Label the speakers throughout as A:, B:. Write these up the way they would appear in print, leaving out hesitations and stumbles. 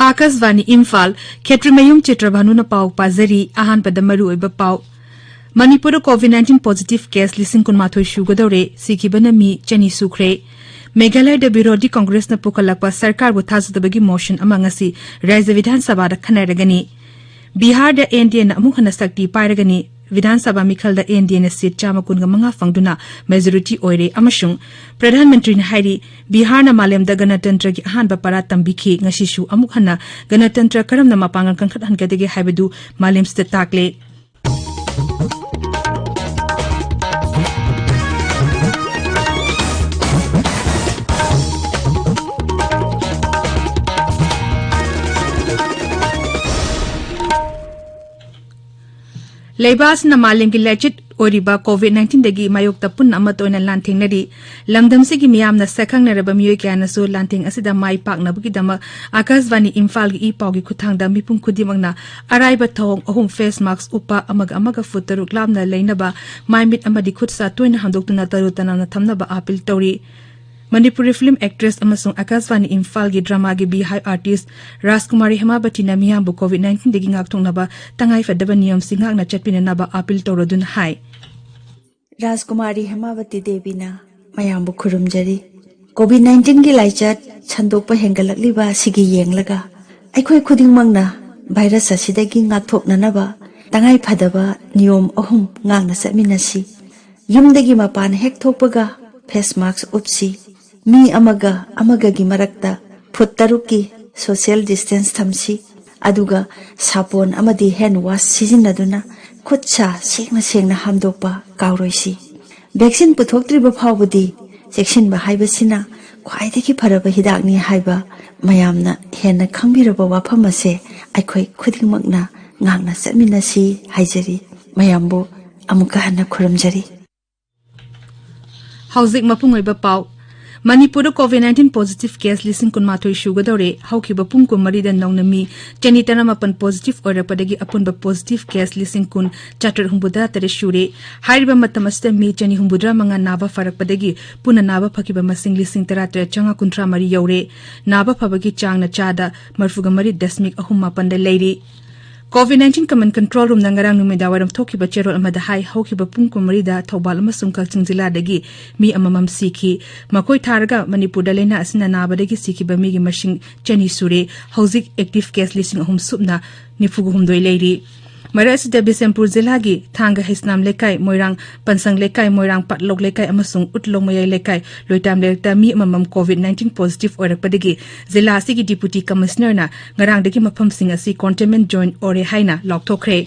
A: आकाशवाणी इम्फाल खेत्रमयुम चित्रभानु न पाउ पाजरी आहान पदमरु ओइब पाउ मणिपुर कोविड-19 पॉजिटिव केस लिसिंग कुनमाथोय सुगदौरे सिकिबना मी चनी सुख्रे मेघालय द विरोधी कांग्रेस न पुकलकपा सरकार बु थाजदबगी मोशन अमंगसी राज्य विधानसभा द खनारगनी बिहार द एनडीए न अमुखना शक्ति पाइरगनी विधानसभा मिखल द एनडीए न सीट चामा कुनगा मंगा फंगदुना मेजॉरिटी ओइरे अमसुंग प्रधानमंत्री न हाइरी बिहार न मालेम द गणतंत्र की अहानबा परा तंबिखि ngasisu अमुखना गणतंत्र करमना मापांगन कंखत हनगदेगे हाइबदु मालेम स्ट ताकले लेबास न मालेम की लेचिट ओरिबा कोविड-19 दगी मायोक्ता पुन अमतोइन लांथिंगनरी लमदम की मियाम न सखंग नरब मियोय क्यानसु लांथिंग असिदा माई पाकनबगी दम आकाशवाणी इम्फाल की पाउगी खुथांग द मिपुम खुदिमंगना अराइबा थोंग अहुम फेस मास्क उपा अमग फुतरु क्लामना लेनबा माइमिट अमदी खुदसा तोइन हंदोक्तुना तरुतना थमनबा अपील तौरी मणिपुरी फिल्म एक्ट्रेस अमसुंग आकाशवाणी इम्फाल की ड्रामा की बिहाई आर्टिस्ट राजकुमारी हेमावती न मियाम कोविड-19 दगी ngaktongnaba tangai fadaba niyam singakna chatpinanaba appeal tawradun hai
B: राजकुमारी हेमावती देवी ना मयाम खुरुमजरी कोविड-19 की लाइचत छंदोप हेंगलकलिबा सिगी येंगलगा अखोय खुदिंगमंगना भाइरस असिदगी ngaktoknanaba tangai फदबा नियम अहुम ngang चटमिनसी युमदगी मपान हेक थोपगा फेस मास्क उपसी मी अमगा की मरक्ता फुट तरुक की सोशल डिस्टेंस थमसी अदुगा सापोन अमदी हैंड वाश सिजिन्नदुना खुदसा सेंगना हामदोपा काउरोइसी वैक्सीन पुथोक्त्रिबा फावबदी सेक्सिनबा हाइबसिना ख्वाइदगी फरबा हिदाकनी हाइबा मयामना हेन्ना खंबिरबा वाफम असे अखोय खुदिंगमकना ngang चटमिनसी हाइजरी मयामबो अमुका हन्ना खुरमजरी
A: हौजिक मपुंग ओइबा पाउ मणिपुर कोविड-19 पॉजिटिव केस लिसिंग कुनमाथोय सुगदौरे हौखिबा पुंग कुमरीदा नौनमी चनितरमापन पॉजिटिव ओइरपदगी अपुनबा पॉजिटिव केस लिसिंग कुन चाटर हुंबुदा तरे शुरे हाइरिबा मतमस्ते मी चनि हुंबुद्रा मंगा नाबा फरकपदगी पुना नाबा फकिबा मसिंग लिसिंग तरातर चंगा कुंत्रा मरी यौरे नाबा फबगी चांगना चादा मरफुगा मरी दशमिक अहुम मापन दे लेरी कोविड-19 कमन कंट्रोल रूम नंगरांग नुमिदावरम थोकिबा चेरोल अमदा हाई हौकिबा पुंकुमरीदा थौबाल अमसुंग कक्चिंग जिल्लादगी मी अममम सीखी मकोय थारगा मणिपुर लेना असना नाबदगी सीखिबा मीगी मसिंग चनी सुरे हौजिक active case लिसिंग अहुम Subna निफुगु हुमदोय Larry मरस the बिसेमपुर जिला की थांग हिस्नाम लेकाय मोइरांग पंसंग लेकाय मोइरांग पाटलोक लेकाय अमसुंग उटलोंग मय लेकाय लोइटाम लेकता मी अममम कोविड-19 पॉजिटिव ओरपदगी जिला असि की डिप्यूटी कमिश्नर ना ngaraangdagi mafamsing asi containment zone ore haina lokthokre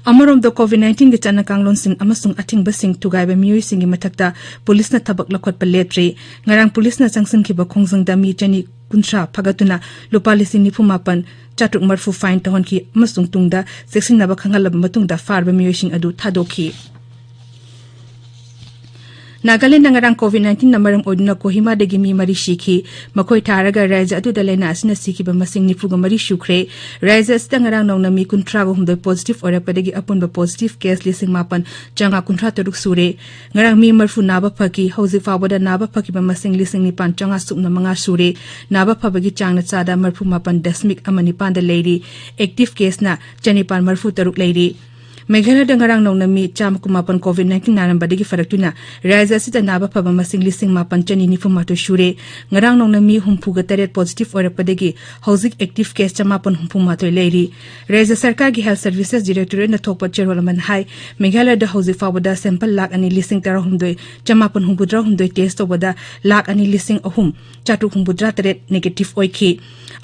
A: अमरोम दो कोविड-19 के चना कांगलोन सिंह अमसुंग अथिंग सिंह तुगाइबा मियोय सिंह मथक्ता पुलिस न थबक लखोट पलेत्रे ngarang पुलिस न चंगसन की बखोंगजंग दा मी चनी कुंत्रा फगतुना लुपा लिसिंग निफुमापन चाटुक मरफु फाइन तहन की अमसुंग तुंगदा सेक्सिंग नबा खंगलब मतुंगदा फारबा मियोय सिंह अदु थादोखी नागालैंड नंगरांग कोविड-19 नंबरम ओइदुना कोहिमा दगी मी मरी शिखी मखोय थारगा राज्य अदुदा लेना असना सिखिबा मसिंग निफुगा मरी शुख्रे राज्य असता ngarang नौना मी कुंत्रा गो हुमदो पॉजिटिव ओरपदगी अपुनबा पॉजिटिव केस लिसिंग मापन चंगा कुंत्रा तरुक सुरे ngarang मी मरफु नाबा फकी हौजि फावदा नाबा फकीबा मसिंग लिसिंग निपान चंगा सुपना मंगा सुरे नाबा फबगी चांगना चादा मरफु मापन दशमिक अमनि पांदा लेरी एक्टिव केस ना चनिपान मरफु तरुक लेरी मेघालय दंगरांग नौनमी चामकुमापन कोविड-19 नारंबदगी फरक्तुना राज्य असिदा नाबा फबा मसिंग लिसिंग मापन चनी निफुमातो शुरे ngarang नौनमी हुमफुगा तरेट पॉजिटिव ओरपदगी हौजिक एक्टिव केस चमापन हुमफुमातो लेरी राज्य सरकार की हेल्थ सर्विसेज डायरेक्टोरेट न थोकपा चेरोलमन हाई मेघालय द हौजि फावदा सैंपल लाख अनि लिसिंग तरा हुमदोय चमापन हुमबुद्रा हुमदोय टेस्ट तोबदा लाख अनि लिसिंग अहुम चाटु हुमबुद्रा तरेट नेगेटिव ओइखी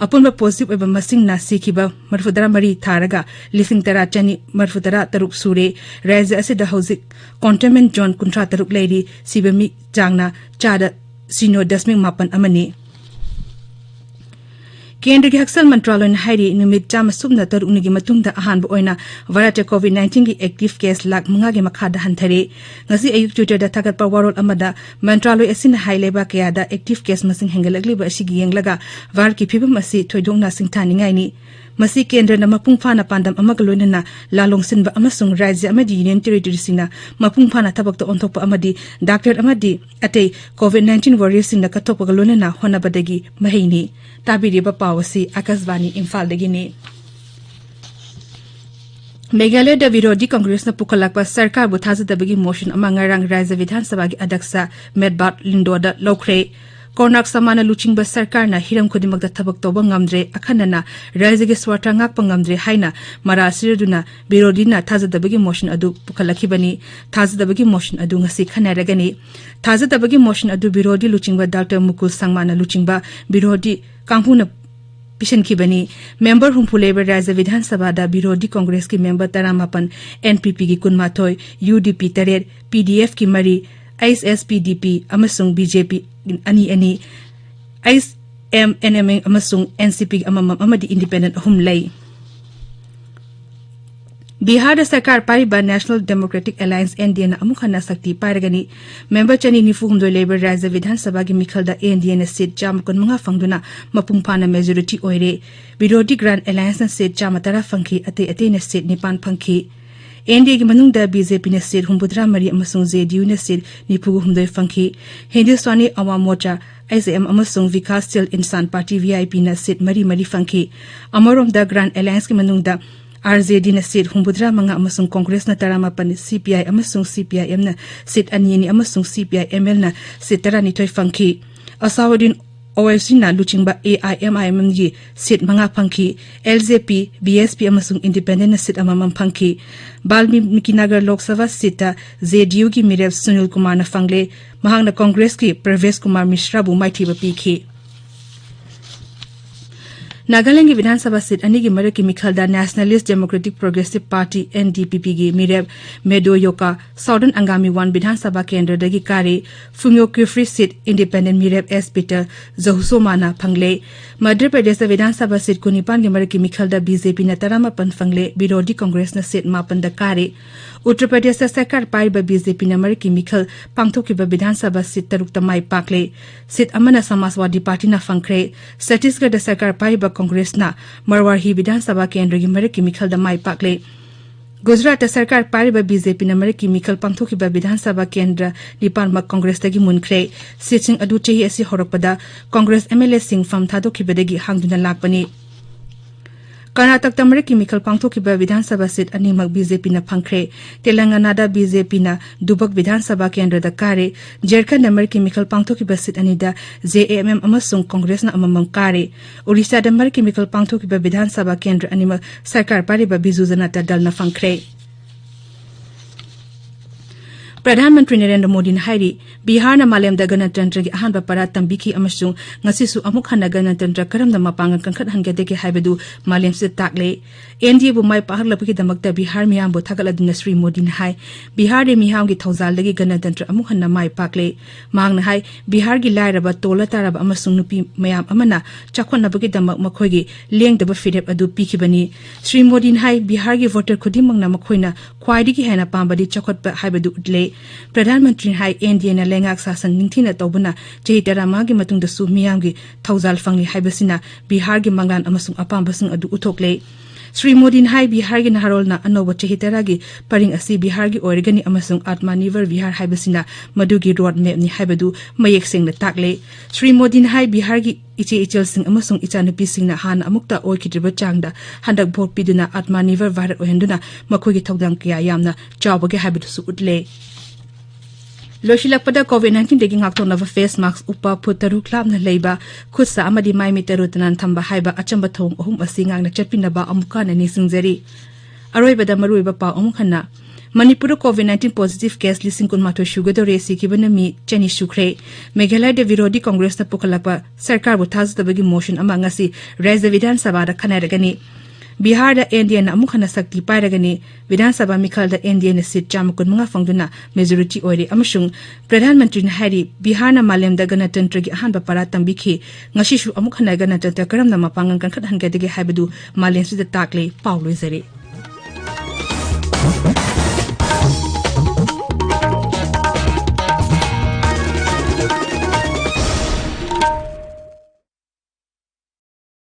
A: अपुनबा पॉजिटिव एबा मसिंग ना सिखिबा मरफुदरा मरी थारगा लिसिंग तरा चनी मरफुदरा तरुक सुरे राज्य असिदा हौजिक कंटेनमेंट जोन कुंत्रा तरुक लेरी सिबमी चांगना चादा सिनो दशमिक मापन अमनी केंद्र की हक्सल मंत्रालय ने हाइरी निमित चाम सुबना तरुकनिगी मतुंगदा अहानबो ओइना भारत कोविड-19 की एक्टिव केस लाख मंगा के मखादा हंथरे ngasi ayuk twitter da thagat pa warol amada मंत्रालय असिना हाइलेबा कयादा एक्टिव केस मसिंग हेंगलगलिबा असि गियंगलगा वार की फिबम असि थोइदोंना सिंथानिंगाइनी masi kendra na mapung phana pandam amaga loinana lalong sinba amasung rajya amadi union territory singna mapung phana thabak to onthokpa amadi doctor amadi atei covid-19 warriors singna kathopa loinana honabadagi mahaini tabiriba pawasi akasbani imphal dagini Meghalaya da Virodi Congress na pukalakpa sarkar bu thajadabagi motion ama ngarang Rajya Vidhan Sabha gi adaksa Medbat Lindoda Lokre Kornak samana luchingba sarkar na hiram khodimakda thabak toba ngamdre akhanana Rajya gi swartha ngakpa ngamdre haina mara sirduna Virodi na thajadabagi motion adu pukalakibani thajadabagi motion adu ngasi khanaragani thajadabagi motion adu Virodi luchingba Dr Mukul Sangmana luchingba Virodi kanghuna Pishan Kibani, member Humpu Labour Rajya Vidhan Sabha da Birodi Congress ki member Taramapan, NPP ki Kunmathoy, UDP Tarer, PDF ki Mari, ISSPDP, Amasung BJP Ani, ISMNM Amasung NCP Amadi Independent Humlay. Bihar da Sarkar Pariba National Democratic Alliance NDA na amukhana sakti paragani member chani nifu humdoi Labour Rajya Vidhan Sabha gi mikhal da NDA na seat jam kon mga fangduna mapungphana majority oire Birodi Grand Alliance na seat jam tara fangki ate na seat nipan phangki NDA gi manung da BJP na seat humbudra mari amasung JDU na seat nipu humdoi fangki Hindustani Awam Morcha ISM amasung Vikasil Insan Party VIP na seat mari fangki amarom da Grand Alliance gi manung da RJD na seat humbudra mga amasung Congress na taramapan CPI amasung CPIM na seat anini amasung CPI-ML na seat tara nitoy fangki Asawudin OIC na luchingba AIMIM gi seat mga fangki LJP BSP amasung Independent na seat amamam fangki Balmikinagar Lok Sabha seat JDU gi Mirev Sunil Kumar na fangle mahang na Congress ki Pravesh Kumar Mishra bu maithiba pikhi Nagaland ki Vidhan Sabha seat ani gi mara ki mikhalda Nationalist Democratic Progressive Party NDPP gi Mireb Medoyoka Southern Angami 1 Vidhan Sabha kendra dagi kare Fungyo Kifri seat Independent Mireb S Peter Zahusomana phangle Madhya Pradesh Vidhan Sabha seat kunipan gi mara ki mikhalda BJP na taramapan phangle Birodi Congress na seat mapan da kare Uttar Pradesh Sarkar Pariba BJP na mara ki mikhal pangthokiba Vidhan Sabha seat taruk tamai pakle seat amana Samajwadi Party na phangkre Chhattisgarh da Sarkar Pariba Congress na Marwari Vidhan Sabha kendra gi mara ki mikhal da mai pakle Gujarat da Sarkar Pariba BJP na mara ki mikhal pangthokiba Vidhan Sabha kendra nipan mak Congress dagi munkre sitting adu chehi asi horapada Congress MLA sing fam thadokiba dagi hangduna lakpani Karnataka tamare ki mikhal pangthokiba Vidhan Sabha seat animak BJP na phangkre Telangana da BJP na Dubak Vidhan Sabha kendra da kare Jharkhand namar ki mikhal pangthokiba seat anida JAMM amasung Congress na amamam kare Orissa da mar ki mikhal pangthokiba Vidhan Sabha kendra animak Sarkar Pariba Biju Janata Dal na phangkre Pradhan Mantri Narendra Modi na hairi Bihar na malem da ganatantra gi ahanba para tambiki amasung ngasisu amuk hana ganatantra karam da mapangan kangkhat hangedeke haibadu malem se takle NDA bu mai pahaglapki damakta Bihar miyam bo thagaladuna Sri Modi na hai Bihar de miham gi thawjal dagi ganatantra amuk hana mai pakle mang na hai Bihar gi lairaba tola taraba amasung nupi mayam amana chakhon nabagi damak makhoi gi lengdaba firep adu pikibani Sri Modi na hai Bihar gi voter khudimang na makhoina khwaidigi haina pambadi chakhot ba haibadu utle Pradhan Mantri hai NDA na lengak sasan ningthina tawbuna chehi tarama gi matungda su miyam gi thawjal fangli haibasina Bihar gi manglan amasung apambasung adu uthokle Sri Modi hai Bihar gi naharol na anoba chehi taragi paring asi Bihar gi oirgani amasung Atmanirbhar Bihar haibasina madugi road map ni haibadu mayek seng na takle Sri Modi hai Bihar gi iche ichel sing amasung ichanupi sing na hana amukta oikidriba changda handak vote piduna Atmanirbhar Bharat ohenduna makhogi thawdang kya yamna chawbage haibadu su utle Loshilakpada COVID-19 degi ngakto na face mask upa putaru klab na leiba khutsa amadi mai mitaru tanan thamba haiba achamba thong ohum asingang na chapinaba amuka na nisingjari aroibada maruiba pa amukhana Manipur COVID-19 positive case lising kun mato shugadore sikibana mi chani shukre Meghalaya de Virodi Congress na pukalapa sarkar bu thajtabagi motion ama ngasi Rajya Vidhan Sabha da khanaragani Bihar da NDA na amukhana sakti pairagani Vidhan Sabha mikhal da NDA na seat chamakun mga fangduna majority oire amasung Pradhan Mantri na hari Bihar na malem da ganatantra gi ahanba para tambikhi ngashishu amukhana ganatantra karam na mapangan kan khat hangedege haibadu malem sida takle pauloi zari